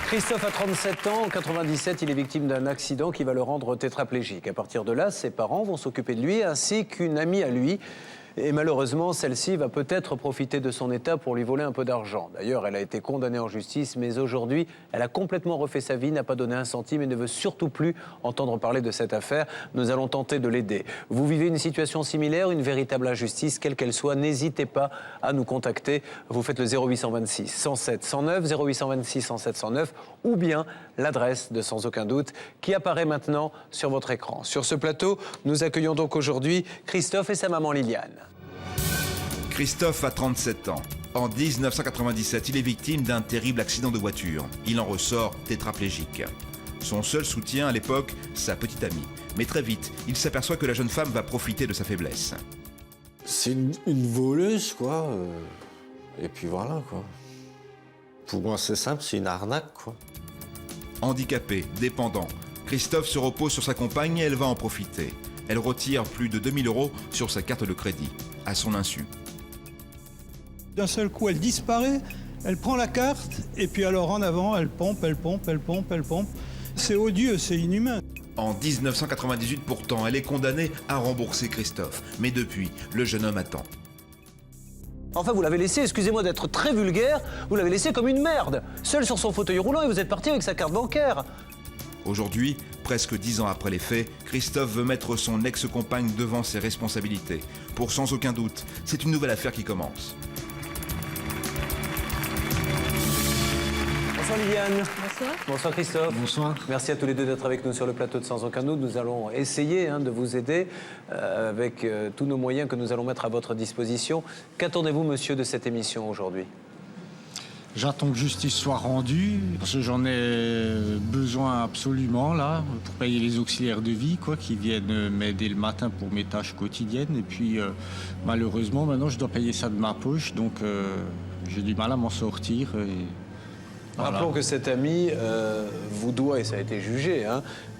Christophe a 37 ans. En 97, il est victime d'un accident qui va le rendre tétraplégique. À partir de là, ses parents vont s'occuper de lui ainsi qu'une amie à lui. Et malheureusement, celle-ci va peut-être profiter de son état pour lui voler un peu d'argent. D'ailleurs, elle a été condamnée en justice, mais aujourd'hui, elle a complètement refait sa vie, n'a pas donné un centime et ne veut surtout plus entendre parler de cette affaire. Nous allons tenter de l'aider. Vous vivez une situation similaire, une véritable injustice, quelle qu'elle soit, n'hésitez pas à nous contacter. Vous faites le 0826 107 109, 0826 107 109, ou bien l'adresse de Sans Aucun Doute qui apparaît maintenant sur votre écran. Sur ce plateau, nous accueillons donc aujourd'hui Christophe et sa maman Liliane. Christophe a 37 ans. En 1997, il est victime d'un terrible accident de voiture. Il en ressort tétraplégique. Son seul soutien à l'époque, sa petite amie. Mais très vite, il s'aperçoit que la jeune femme va profiter de sa faiblesse. C'est une voleuse, quoi. Et puis voilà, quoi. Pour moi, c'est simple, c'est une arnaque, quoi. Handicapé, dépendant, Christophe se repose sur sa compagne et elle va en profiter. Elle retire plus de 2000 € sur sa carte de crédit, à son insu. D'un seul coup, elle disparaît, elle prend la carte, et puis alors en avant, elle pompe. C'est odieux, c'est inhumain. En 1998 pourtant, elle est condamnée à rembourser Christophe. Mais depuis, le jeune homme attend. Enfin, vous l'avez laissé, excusez-moi d'être très vulgaire, vous l'avez laissé comme une merde, seul sur son fauteuil roulant et vous êtes parti avec sa carte bancaire. Aujourd'hui, presque 10 ans après les faits, Christophe veut mettre son ex-compagne devant ses responsabilités. Pour Sans Aucun Doute, c'est une nouvelle affaire qui commence. Bonsoir Liliane. Bonsoir. Bonsoir Christophe. Bonsoir. Merci à tous les deux d'être avec nous sur le plateau de Sans Aucun Doute. Nous allons essayer de vous aider avec tous nos moyens que nous allons mettre à votre disposition. Qu'attendez-vous, monsieur, de cette émission aujourd'hui ? J'attends que justice soit rendue, parce que j'en ai besoin absolument, là, pour payer les auxiliaires de vie, quoi, qui viennent m'aider le matin pour mes tâches quotidiennes. Et puis, malheureusement, maintenant, je dois payer ça de ma poche, donc j'ai du mal à m'en sortir. Voilà. Rappelons que cet ami vous doit, et ça a été jugé,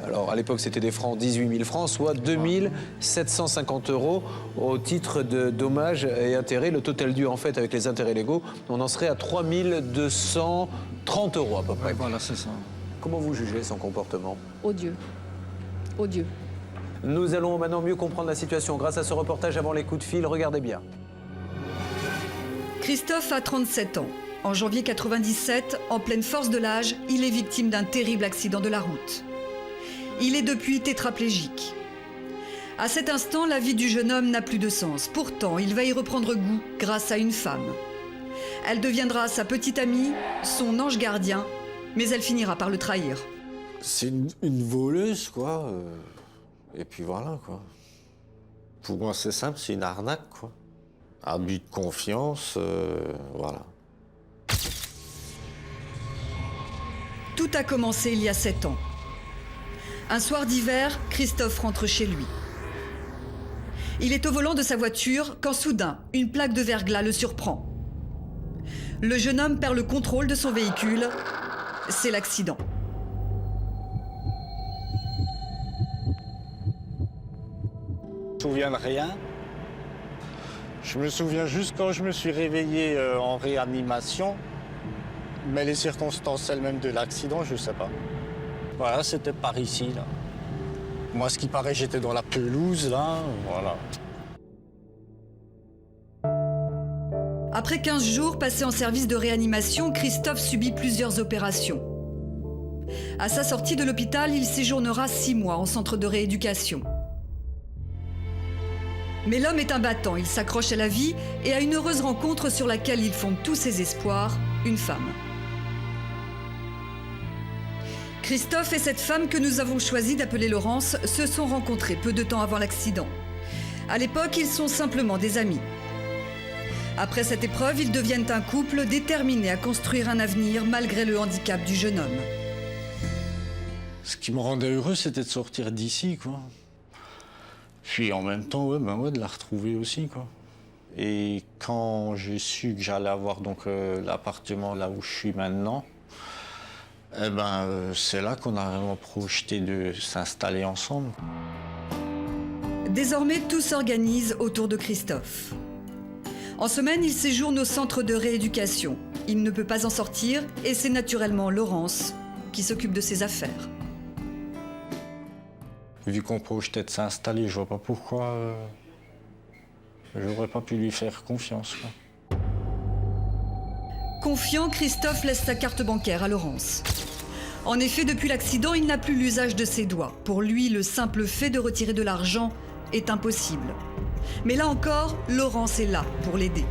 alors à l'époque c'était des francs, 18 000 francs, soit 2 750 € au titre de dommages et intérêts. Le total dû en fait avec les intérêts légaux, on en serait à 3 230 € à peu près. Ouais, voilà, c'est ça. Comment vous jugez son comportement ? Odieux. Odieux. Nous allons maintenant mieux comprendre la situation grâce à ce reportage avant les coups de fil. Regardez bien. Christophe a 37 ans. En janvier 97, en pleine force de l'âge, il est victime d'un terrible accident de la route. Il est depuis tétraplégique. À cet instant, la vie du jeune homme n'a plus de sens. Pourtant, il va y reprendre goût grâce à une femme. Elle deviendra sa petite amie, son ange gardien, mais elle finira par le trahir. C'est une voleuse, quoi. Et puis voilà, quoi. Pour moi, c'est simple, c'est une arnaque, quoi. Abus de confiance, voilà. Tout a commencé il y a 7 ans. Un soir d'hiver, Christophe rentre chez lui. Il est au volant de sa voiture quand soudain, une plaque de verglas le surprend. Le jeune homme perd le contrôle de son véhicule. C'est l'accident. Je me souviens de rien. Je me souviens juste quand je me suis réveillé en réanimation. Mais les circonstances elles-mêmes de l'accident, je ne sais pas. Voilà, c'était par ici, là. Moi, ce qui paraît, j'étais dans la pelouse, là, voilà. Après 15 jours passés en service de réanimation, Christophe subit plusieurs opérations. À sa sortie de l'hôpital, il séjournera 6 mois en centre de rééducation. Mais l'homme est un battant, il s'accroche à la vie et à une heureuse rencontre sur laquelle il fonde tous ses espoirs, une femme. Christophe et cette femme que nous avons choisi d'appeler Laurence se sont rencontrés peu de temps avant l'accident. À l'époque, ils sont simplement des amis. Après cette épreuve, ils deviennent un couple déterminé à construire un avenir malgré le handicap du jeune homme. Ce qui me rendait heureux, c'était de sortir d'ici, quoi. Puis en même temps, de la retrouver aussi, quoi. Et quand j'ai su que j'allais avoir donc l'appartement là où je suis maintenant, c'est là qu'on a vraiment projeté de s'installer ensemble. Désormais, tout s'organise autour de Christophe. En semaine, il séjourne au centre de rééducation. Il ne peut pas en sortir et c'est naturellement Laurence qui s'occupe de ses affaires. Vu qu'on projetait de s'installer, je vois pas pourquoi j'aurais pas pu lui faire confiance, quoi. Confiant, Christophe laisse sa carte bancaire à Laurence. En effet, depuis l'accident, il n'a plus l'usage de ses doigts. Pour lui, le simple fait de retirer de l'argent est impossible. Mais là encore, Laurence est là pour l'aider.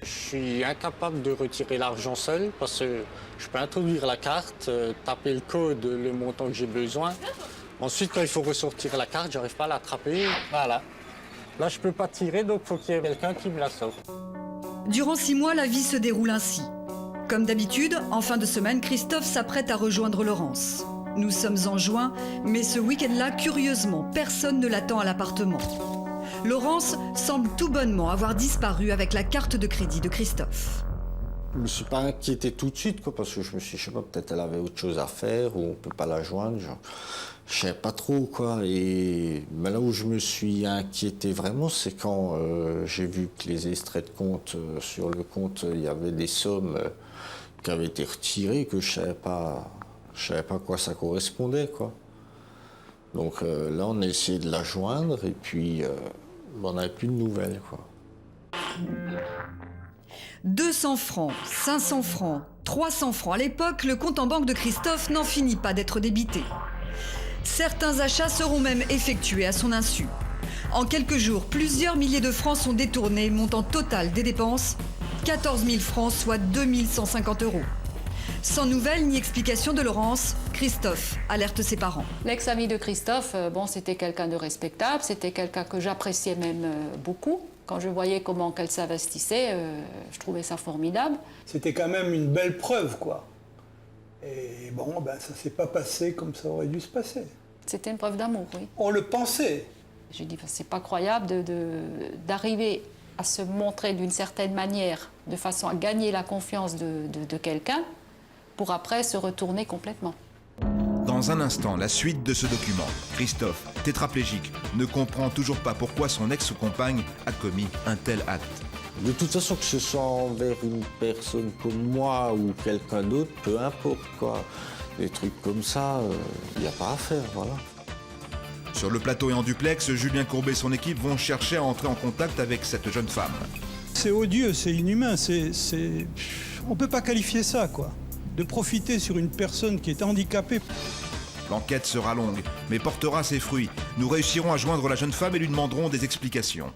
Je suis incapable de retirer l'argent seul parce que je peux introduire la carte, taper le code, le montant que j'ai besoin. Ensuite, quand il faut ressortir la carte, j'arrive pas à l'attraper. Voilà. Là, je peux pas tirer, donc il faut qu'il y ait quelqu'un qui me la sorte. Durant 6 mois, la vie se déroule ainsi. Comme d'habitude, en fin de semaine, Christophe s'apprête à rejoindre Laurence. Nous sommes en juin, mais ce week-end-là, curieusement, personne ne l'attend à l'appartement. Laurence semble tout bonnement avoir disparu avec la carte de crédit de Christophe. Je me suis pas inquiété tout de suite, quoi, parce que je me suis dit, je sais pas, peut-être elle avait autre chose à faire ou on peut pas la joindre. Je savais pas trop, quoi. Mais là où je me suis inquiété vraiment, c'est quand j'ai vu que les extraits de compte, sur le compte, il y avait des sommes qui avaient été retirées, que je savais pas à quoi ça correspondait, quoi. Donc là, on a essayé de la joindre et puis on n'avait plus de nouvelles, quoi. 200 francs, 500 francs, 300 francs. À l'époque, le compte en banque de Christophe n'en finit pas d'être débité. Certains achats seront même effectués à son insu. En quelques jours, plusieurs milliers de francs sont détournés, montant total des dépenses 14 000 francs, soit 2 150 €. Sans nouvelles ni explication de Laurence, Christophe alerte ses parents. L'ex-ami de Christophe, c'était quelqu'un de respectable, c'était quelqu'un que j'appréciais même beaucoup. Quand je voyais comment qu'elle s'investissait, je trouvais ça formidable. C'était quand même une belle preuve, quoi. Et bon, ça s'est pas passé comme ça aurait dû se passer. C'était une preuve d'amour, oui. On le pensait. J'ai dit, c'est pas croyable d'arriver à se montrer d'une certaine manière, de façon à gagner la confiance de quelqu'un, pour après se retourner complètement. Dans un instant, la suite de ce document. Christophe, tétraplégique, ne comprend toujours pas pourquoi son ex-compagne a commis un tel acte. De toute façon, que ce soit envers une personne comme moi ou quelqu'un d'autre, peu importe, quoi. Des trucs comme ça, il n'y a pas à faire, voilà. Sur le plateau et en duplex, Julien Courbet et son équipe vont chercher à entrer en contact avec cette jeune femme. C'est odieux, c'est inhumain, on peut pas qualifier ça, quoi. De profiter sur une personne qui est handicapée. L'enquête sera longue, mais portera ses fruits. Nous réussirons à joindre la jeune femme et lui demanderons des explications.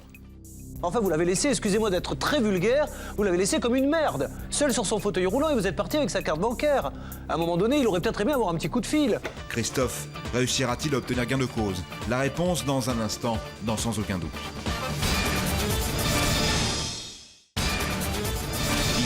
Enfin, vous l'avez laissé, excusez-moi d'être très vulgaire, vous l'avez laissé comme une merde, seul sur son fauteuil roulant et vous êtes parti avec sa carte bancaire. À un moment donné, il aurait peut-être aimé avoir un petit coup de fil. Christophe réussira-t-il à obtenir gain de cause? La réponse dans un instant, dans Sans aucun doute.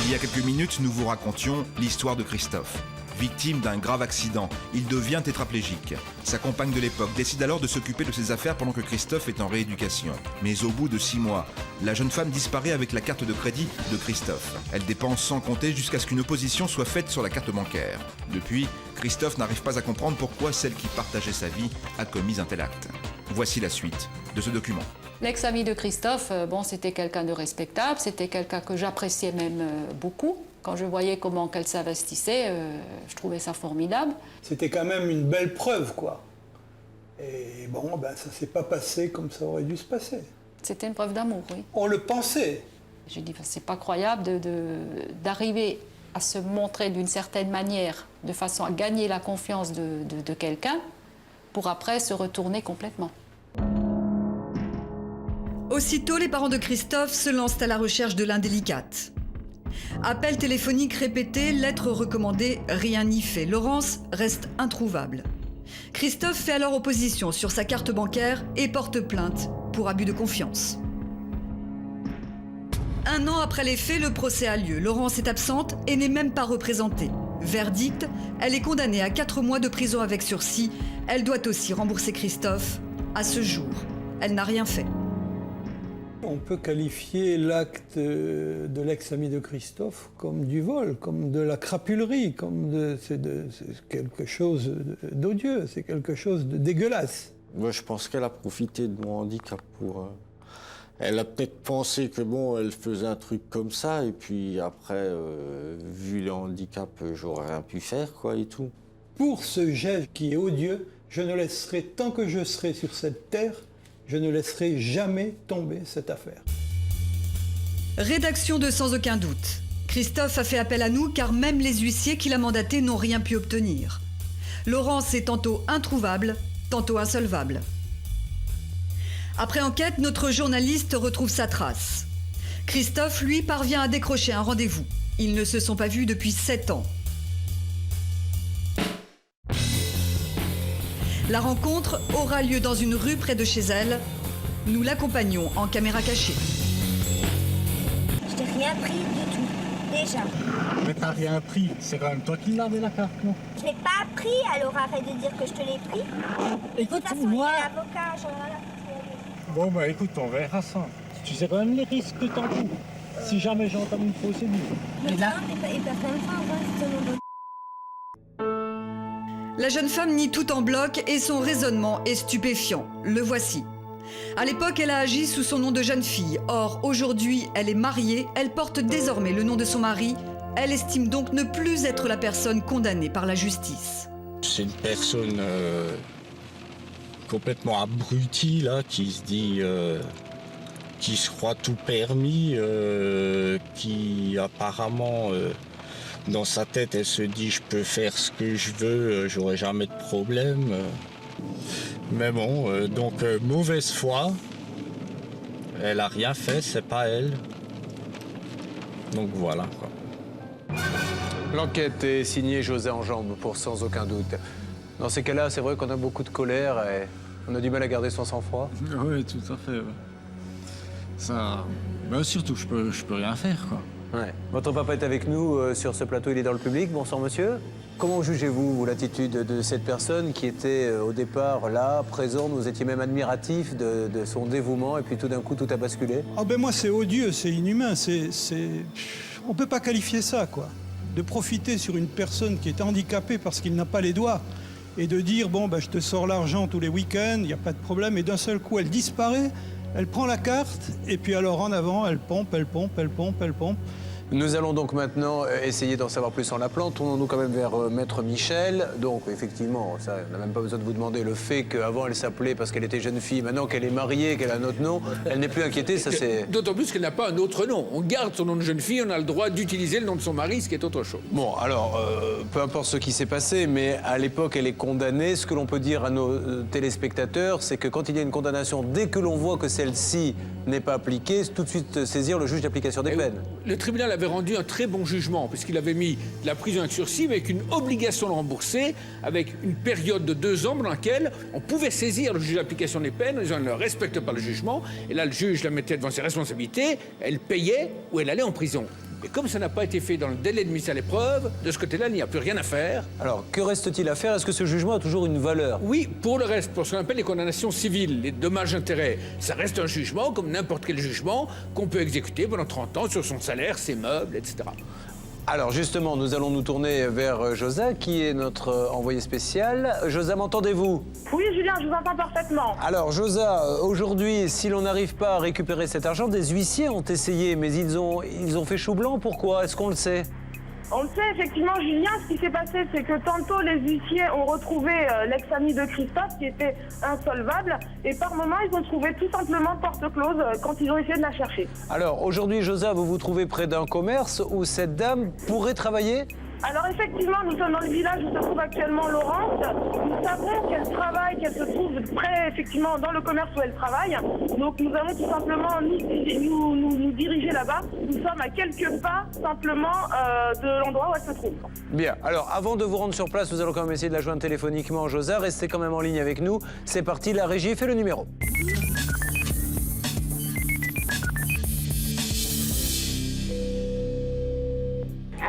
Il y a quelques minutes, nous vous racontions l'histoire de Christophe. Victime d'un grave accident, il devient tétraplégique. Sa compagne de l'époque décide alors de s'occuper de ses affaires pendant que Christophe est en rééducation. Mais au bout de 6 mois, la jeune femme disparaît avec la carte de crédit de Christophe. Elle dépense sans compter jusqu'à ce qu'une opposition soit faite sur la carte bancaire. Depuis, Christophe n'arrive pas à comprendre pourquoi celle qui partageait sa vie a commis un tel acte. Voici la suite de ce document. L'ex-ami de Christophe, c'était quelqu'un de respectable, c'était quelqu'un que j'appréciais même beaucoup. Quand je voyais comment qu'elle s'investissait, je trouvais ça formidable. C'était quand même une belle preuve, quoi. Et bon, ça s'est pas passé comme ça aurait dû se passer. C'était une preuve d'amour, oui. On le pensait. J'ai dit, c'est pas croyable d'arriver à se montrer d'une certaine manière, de façon à gagner la confiance de quelqu'un, pour après se retourner complètement. Aussitôt, les parents de Christophe se lancent à la recherche de l'indélicate. Appels téléphoniques répétés, lettres recommandées, rien n'y fait. Laurence reste introuvable. Christophe fait alors opposition sur sa carte bancaire et porte plainte pour abus de confiance. 1 an après les faits, le procès a lieu. Laurence est absente et n'est même pas représentée. Verdict, elle est condamnée à 4 mois de prison avec sursis. Elle doit aussi rembourser Christophe. À ce jour, elle n'a rien fait. On peut qualifier l'acte de l'ex-ami de Christophe comme du vol, comme de la crapulerie, c'est quelque chose d'odieux, c'est quelque chose de dégueulasse. Moi, je pense qu'elle a profité de mon handicap pour Elle a peut-être pensé que bon, elle faisait un truc comme ça, et puis après, vu le handicap, j'aurais rien pu faire, quoi, et tout. Pour ce geste qui est odieux, je ne laisserai, tant que je serai sur cette terre, je ne laisserai jamais tomber cette affaire. Rédaction de Sans aucun doute. Christophe a fait appel à nous car même les huissiers qu'il a mandatés n'ont rien pu obtenir. Laurence est tantôt introuvable, tantôt insolvable. Après enquête, notre journaliste retrouve sa trace. Christophe, lui, parvient à décrocher un rendez-vous. Ils ne se sont pas vus depuis 7 ans. La rencontre aura lieu dans une rue près de chez elle. Nous l'accompagnons en caméra cachée. Je t'ai rien pris du tout, déjà. Mais t'as rien pris, c'est quand même toi qui l'avais la carte, non? Je l'ai pas pris, alors arrête de dire que je te l'ai pris. De toute façon, moi... il est avocat, genre là. Bon, bah écoute, on verra ça. Tu sais quand même les risques que t'encours si jamais j'entame une procédure. Mais là... Et personne ne c'est ton nom. La jeune femme nie tout en bloc et son raisonnement est stupéfiant. Le voici. À l'époque, elle a agi sous son nom de jeune fille. Or, aujourd'hui, elle est mariée, elle porte désormais le nom de son mari. Elle estime donc ne plus être la personne condamnée par la justice. C'est une personne complètement abrutie, là, qui se dit... qui se croit tout permis, qui apparemment... dans sa tête, elle se dit « je peux faire ce que je veux, j'aurai jamais de problème ». Mais bon, donc mauvaise foi, elle a rien fait, c'est pas elle. Donc voilà, quoi. L'enquête est signée José Enjambe pour Sans aucun doute. Dans ces cas-là, c'est vrai qu'on a beaucoup de colère et on a du mal à garder son sang-froid. Oui, tout à fait. Ouais. Ça... Bah, surtout, je peux rien faire, quoi. Ouais. Votre papa est avec nous sur ce plateau, il est dans le public. Bonsoir monsieur. Comment jugez-vous l'attitude de cette personne qui était au départ là, présente, vous étiez même admiratif de son dévouement et puis tout d'un coup tout a basculé? Ah ben moi c'est odieux, c'est inhumain, on peut pas qualifier ça quoi. De profiter sur une personne qui est handicapée parce qu'il n'a pas les doigts et de dire bon ben je te sors l'argent tous les week-ends, il n'y a pas de problème, et d'un seul coup elle disparaît, elle prend la carte et puis alors en avant elle pompe. Nous allons donc maintenant essayer d'en savoir plus en l'appelant. Tournons-nous quand même vers Maître Michel. Donc, effectivement, ça, on n'a même pas besoin de vous demander le fait qu'avant, elle s'appelait parce qu'elle était jeune fille. Maintenant qu'elle est mariée, qu'elle a un autre nom, elle n'est plus inquiétée, ça c'est... D'autant plus qu'elle n'a pas un autre nom. On garde son nom de jeune fille, on a le droit d'utiliser le nom de son mari, ce qui est autre chose. Bon, alors, peu importe ce qui s'est passé, mais à l'époque, elle est condamnée. Ce que l'on peut dire à nos téléspectateurs, c'est que quand il y a une condamnation, dès que l'on voit que celle-ci n'est pas appliquée, tout de suite saisir le juge d'application des peines. Le tribunal avait rendu un très bon jugement, puisqu'il avait mis de la prison avec sursis avec une obligation de rembourser, avec une période de 2 ans dans laquelle on pouvait saisir le juge d'application des peines en disant elle ne respecte pas le jugement, et là le juge la mettait devant ses responsabilités, elle payait ou elle allait en prison. Et comme ça n'a pas été fait dans le délai de mise à l'épreuve, de ce côté-là, il n'y a plus rien à faire. Alors, que reste-t-il à faire? Est-ce que ce jugement a toujours une valeur? Oui, pour le reste, pour ce qu'on appelle les condamnations civiles, les dommages-intérêts, ça reste un jugement comme n'importe quel jugement qu'on peut exécuter pendant 30 ans sur son salaire, ses meubles, etc. Alors justement, nous allons nous tourner vers Josa, qui est notre envoyé spécial. Josa, m'entendez-vous? Oui, Julien, je vous entends parfaitement. Alors Josa, aujourd'hui, si l'on n'arrive pas à récupérer cet argent, des huissiers ont essayé, mais ils ont fait chou blanc. Pourquoi? Est-ce qu'on le sait? On le sait effectivement, Julien, ce qui s'est passé, c'est que tantôt les huissiers ont retrouvé l'ex-ami de Christophe qui était insolvable, et par moment ils ont trouvé tout simplement porte close quand ils ont essayé de la chercher. Alors aujourd'hui, Josa, vous vous trouvez près d'un commerce où cette dame pourrait travailler? Alors effectivement, nous sommes dans le village où se trouve actuellement Laurence. Nous savons qu'elle travaille, qu'elle se trouve près, effectivement, dans le commerce où elle travaille. Donc nous allons tout simplement nous diriger là-bas. Nous sommes à quelques pas, simplement, de l'endroit où elle se trouve. Bien. Alors, avant de vous rendre sur place, nous allons quand même essayer de la joindre téléphoniquement. Josa, restez quand même en ligne avec nous. C'est parti, la régie fait le numéro.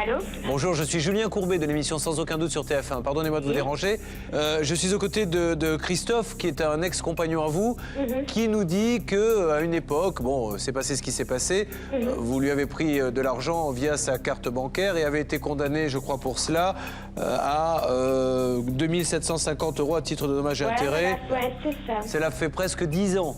Allô? Bonjour, je suis Julien Courbet de l'émission Sans aucun doute sur TF1. Pardonnez-moi de vous déranger. Je suis aux côtés de Christophe, qui est un ex-compagnon à vous, qui nous dit qu'à une époque, bon, c'est passé ce qui s'est passé, vous lui avez pris de l'argent via sa carte bancaire et avez été condamné, je crois pour cela, à 2750 € à titre de dommages et intérêts. Ouais, c'est ça. Cela fait presque 10 ans.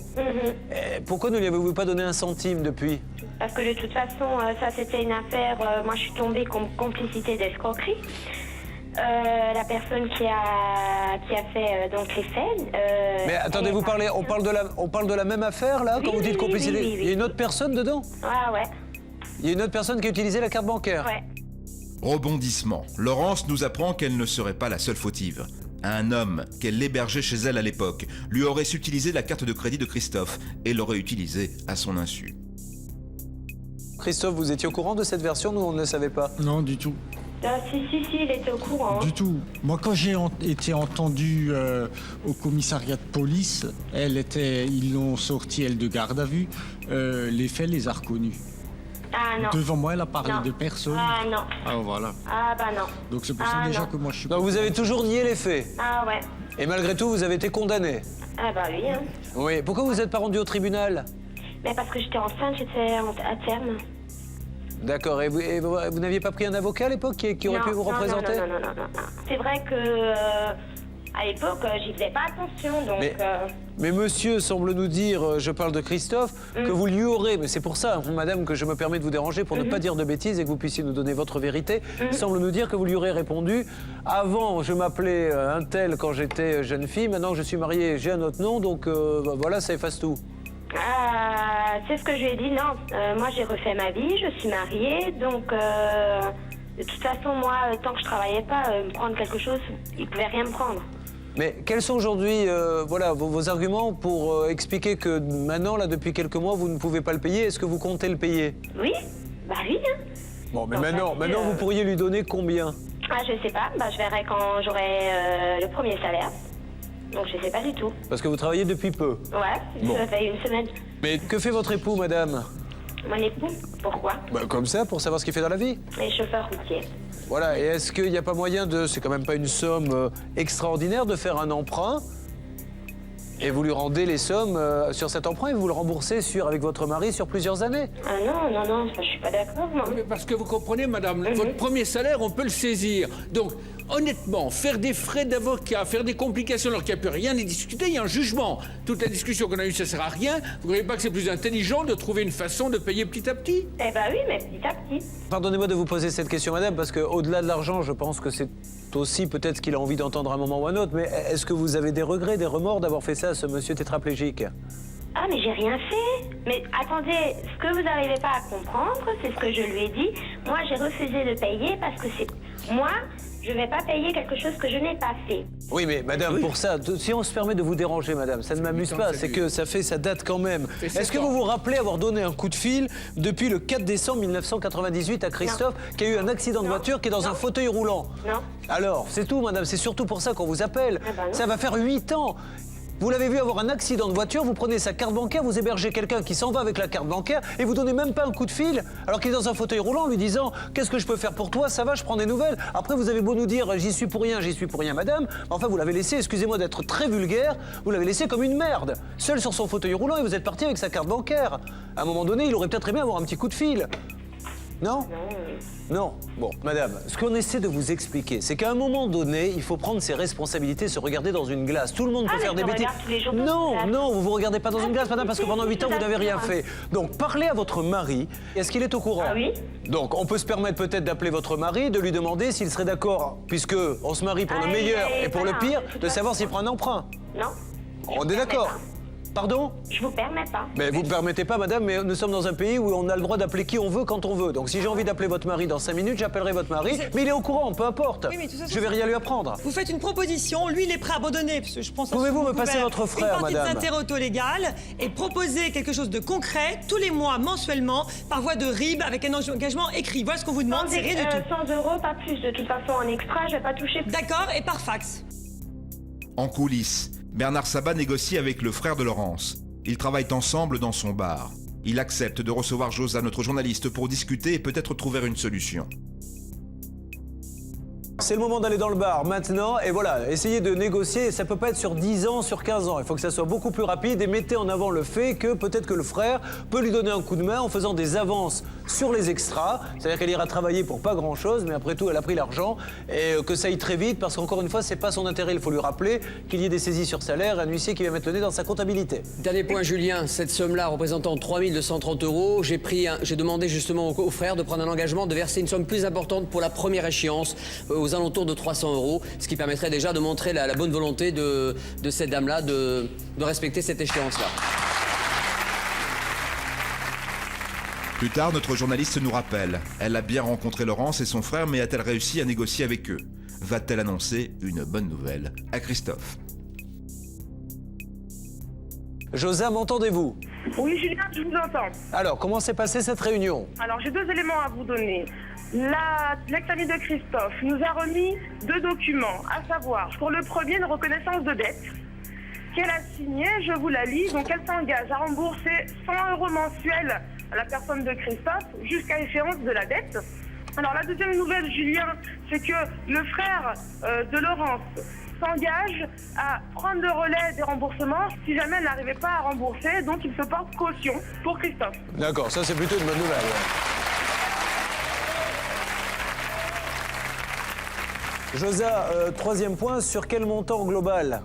Pourquoi ne lui avez-vous pas donné un centime depuis? Parce que de toute façon, ça c'était une affaire, moi je suis tombée complicité d'escroquerie. La personne qui a fait donc les faits... Mais attendez, on parle de la même affaire là, quand vous dites complicité? oui. Il y a une autre personne dedans? Ah ouais. Il y a une autre personne qui a utilisé la carte bancaire? Ouais. Rebondissement. Laurence nous apprend qu'elle ne serait pas la seule fautive. Un homme qu'elle hébergeait chez elle à l'époque lui aurait utilisé la carte de crédit de Christophe et l'aurait utilisée à son insu. Christophe, vous étiez au courant de cette version? Nous, on ne le savait pas. Non, du tout. Si, il était au courant. Du tout. Moi, quand j'ai été entendu au commissariat de police, ils l'ont sorti, elle, de garde à vue. Les faits, les a reconnus. Ah non. Devant moi, elle a parlé Non. de personne. Ah non. Ah, voilà. Ah bah non. Donc c'est pour ça déjà non. que moi je suis... Donc vous avez toujours nié les faits. Ah ouais. Et malgré tout, vous avez été condamné. Ah bah oui. Hein. Oui. Pourquoi vous n'êtes pas rendu au tribunal? Mais parce que j'étais enceinte, j'étais à terme. D'accord. Et vous n'aviez pas pris un avocat à l'époque qui aurait pu vous représenter? Non. C'est vrai que à l'époque, j'y faisais pas attention, donc... Mais monsieur semble nous dire, je parle de Christophe, que vous lui aurez, mais c'est pour ça, madame, que je me permets de vous déranger, pour ne pas dire de bêtises et que vous puissiez nous donner votre vérité, semble nous dire que vous lui aurez répondu, avant je m'appelais un tel quand j'étais jeune fille, maintenant je suis mariée, j'ai un autre nom, donc voilà, ça efface tout. C'est ce que je lui ai dit, non. Moi, j'ai refait ma vie, je suis mariée, donc... de toute façon, moi, tant que je travaillais pas, me prendre quelque chose, il pouvait rien me prendre. Mais quels sont aujourd'hui voilà, vos arguments pour expliquer que maintenant, là, depuis quelques mois, vous ne pouvez pas le payer? Est-ce que vous comptez le payer? Oui, bah oui. Hein. Bon, mais Donc, maintenant vous pourriez lui donner combien? Ah, je sais pas, bah, je verrai quand j'aurai le premier salaire. Donc je sais pas du tout. Parce que vous travaillez depuis peu. Ouais, ça fait une semaine. Mais que fait votre époux, madame? Mon époux, pourquoi? Bah, comme ça, pour savoir ce qu'il fait dans la vie. Il est chauffeur routier. Voilà, et est-ce qu'il n'y a pas moyen de... C'est quand même pas une somme extraordinaire de faire un emprunt et vous lui rendez les sommes sur cet emprunt et vous le remboursez avec votre mari sur plusieurs années? Ah non, je suis pas d'accord, moi. Mais parce que vous comprenez, madame, votre premier salaire, on peut le saisir. Donc, honnêtement, faire des frais d'avocat, faire des complications alors qu'il n'y a plus rien à discuter, il y a un jugement. Toute la discussion qu'on a eue, ça ne sert à rien. Vous ne croyez pas que c'est plus intelligent de trouver une façon de payer petit à petit? Eh ben oui, mais petit à petit. Pardonnez-moi de vous poser cette question, madame, parce qu'au-delà de l'argent, je pense que c'est aussi peut-être ce qu'il a envie d'entendre à un moment ou à un autre, mais est-ce que vous avez des regrets, des remords d'avoir fait ça à ce monsieur tétraplégique? Ah, mais j'ai rien fait. Mais attendez, ce que vous n'arrivez pas à comprendre, c'est ce que je lui ai dit. Moi, j'ai refusé de payer parce que c'est... Moi, je ne vais pas payer quelque chose que je n'ai pas fait. Oui, mais madame, pour ça, si on se permet de vous déranger, madame, ça ne m'amuse pas, c'est que ça date quand même. Est-ce que vous vous rappelez avoir donné un coup de fil depuis le 4 décembre 1998 à Christophe, qui a eu un accident de voiture, qui est dans un fauteuil roulant? Non. Alors, c'est tout, madame, c'est surtout pour ça qu'on vous appelle. Ah bah non. Ça va faire 8 ans. Vous l'avez vu avoir un accident de voiture, vous prenez sa carte bancaire, vous hébergez quelqu'un qui s'en va avec la carte bancaire et vous donnez même pas un coup de fil alors qu'il est dans un fauteuil roulant en lui disant « Qu'est-ce que je peux faire pour toi? Ça va, je prends des nouvelles. » Après, vous avez beau nous dire « J'y suis pour rien, madame. » Enfin, vous l'avez laissé, excusez-moi d'être très vulgaire, vous l'avez laissé comme une merde, seul sur son fauteuil roulant et vous êtes parti avec sa carte bancaire. À un moment donné, il aurait peut-être aimé avoir un petit coup de fil. Non? Non. Bon, madame, ce qu'on essaie de vous expliquer, c'est qu'à un moment donné, il faut prendre ses responsabilités, se regarder dans une glace. Tout le monde peut faire des bêtises. Non, vous vous regardez pas dans une glace, madame, parce que pendant 8 ans, vous n'avez rien fait. Donc, parlez à votre mari. Est-ce qu'il est au courant? Ah oui. Donc, on peut se permettre peut-être d'appeler votre mari, de lui demander s'il serait d'accord, puisque on se marie pour le meilleur et pour le pire, de savoir s'il prend un emprunt. Non. On est d'accord? Pardon? Je vous permets pas. Mais vous ne permettez pas, madame, mais nous sommes dans un pays où on a le droit d'appeler qui on veut quand on veut. Donc si j'ai envie d'appeler votre mari dans 5 minutes, j'appellerai votre mari. Mais il est au courant, peu importe. Oui, mais de toute façon, je vais rien lui apprendre. Vous faites une proposition, lui il est prêt à abandonner. Parce que je pense Pouvez-vous me passer votre frère, une partie madame? de l'intérêt auto-légal et proposer quelque chose de concret tous les mois, mensuellement, par voie de RIB, avec un engagement écrit. Voilà ce qu'on vous demande, c'est rien du tout. 100 €, pas plus. De toute façon, en extra, je vais pas toucher. D'accord, et par fax. En coulisses, Bernard Sabat négocie avec le frère de Laurence. Ils travaillent ensemble dans son bar. Il accepte de recevoir Josa, notre journaliste, pour discuter et peut-être trouver une solution. c'est le moment d'aller dans le bar maintenant. Et voilà, essayez de négocier. Ça peut pas être sur 10 ans, sur 15 ans. Il faut que ça soit beaucoup plus rapide. Et mettez en avant le fait que peut-être que le frère peut lui donner un coup de main en faisant des avances sur les extras. C'est-à-dire qu'elle ira travailler pour pas grand-chose, mais après tout, elle a pris l'argent. Et que ça aille très vite, parce qu'encore une fois, c'est pas son intérêt. Il faut lui rappeler qu'il y ait des saisies sur salaire, un huissier qui va mettre le nez dans sa comptabilité. Dernier point, Julien. Cette somme-là représentant 3 230 €, j'ai demandé justement au frère de prendre un engagement de verser une somme plus importante pour la première échéance, aux alentours de 300 €, ce qui permettrait déjà de montrer la bonne volonté de cette dame-là de respecter cette échéance-là. Plus tard, notre journaliste nous rappelle. Elle a bien rencontré Laurence et son frère, mais a-t-elle réussi à négocier avec eux? Va-t-elle annoncer une bonne nouvelle à Christophe? Josa, m'entendez-vous? Oui, Julien, je vous entends. Alors, comment s'est passée cette réunion? Alors, j'ai 2 éléments à vous donner. L'ex-amie de Christophe nous a remis 2 documents, à savoir, pour le premier, une reconnaissance de dette qu'elle a signée, je vous la lis, donc elle s'engage à rembourser 100 € mensuels à la personne de Christophe jusqu'à échéance de la dette. Alors, la deuxième nouvelle, Julien, c'est que le frère de Laurence s'engage à prendre le relais des remboursements si jamais elle n'arrivait pas à rembourser, donc il se porte caution pour Christophe. D'accord, ça c'est plutôt une bonne nouvelle. Ouais. Josa, troisième point, sur quel montant global?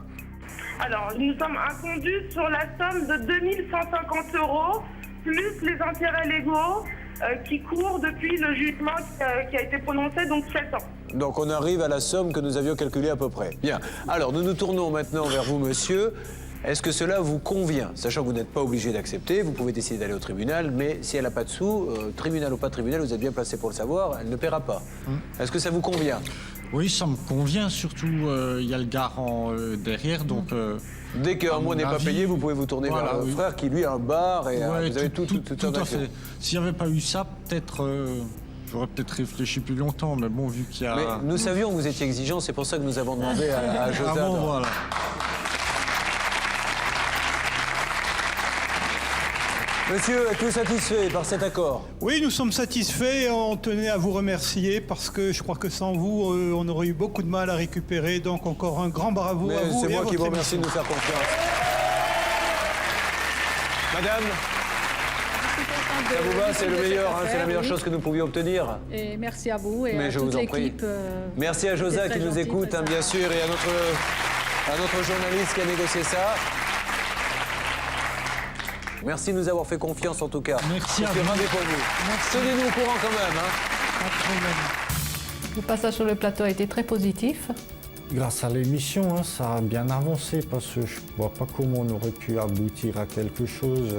Alors, nous sommes incondus sur la somme de 2150 € plus les intérêts légaux qui courent depuis le jugement qui a été prononcé, donc 7 ans. Donc on arrive à la somme que nous avions calculée à peu près. Bien. Alors nous nous tournons maintenant vers vous, monsieur. Est-ce que cela vous convient? Sachant que vous n'êtes pas obligé d'accepter, vous pouvez décider d'aller au tribunal, mais si elle n'a pas de sous, tribunal ou pas tribunal, vous êtes bien placé pour le savoir, elle ne paiera pas. Est-ce que ça vous convient? Oui, ça me convient, surtout il y a le garant derrière, donc... Dès qu'un mois n'est pas payé, vous pouvez vous tourner vers le frère qui, lui, a un bar et ouais, vous avez tout à fait. S'il n'y avait pas eu ça, peut-être... J'aurais peut-être réfléchi plus longtemps, mais bon, vu qu'il y a... Mais nous savions que vous étiez exigeant, c'est pour ça que nous avons demandé à Josa. Ah bon, voilà. Monsieur, êtes-vous satisfait par cet accord? Oui, nous sommes satisfaits. On tenait à vous remercier parce que je crois que sans vous, on aurait eu beaucoup de mal à récupérer. Donc encore un grand bravo à vous. C'est et moi à qui vous votre remercie de nous faire confiance. Madame, ça vous va? C'est le meilleur, hein, c'est la meilleure chose que nous pouvions obtenir. Et merci à vous et mais à je toute vous en prie. l'équipe. Merci à Josa qui nous écoute, hein, bien sûr, et à notre journaliste qui a négocié ça. Merci de nous avoir fait confiance en tout cas. Merci à vous. Pour vous. Tenez-nous au courant quand même. Hein. Le passage sur le plateau a été très positif. Grâce à l'émission, ça a bien avancé parce que je ne vois pas comment on aurait pu aboutir à quelque chose.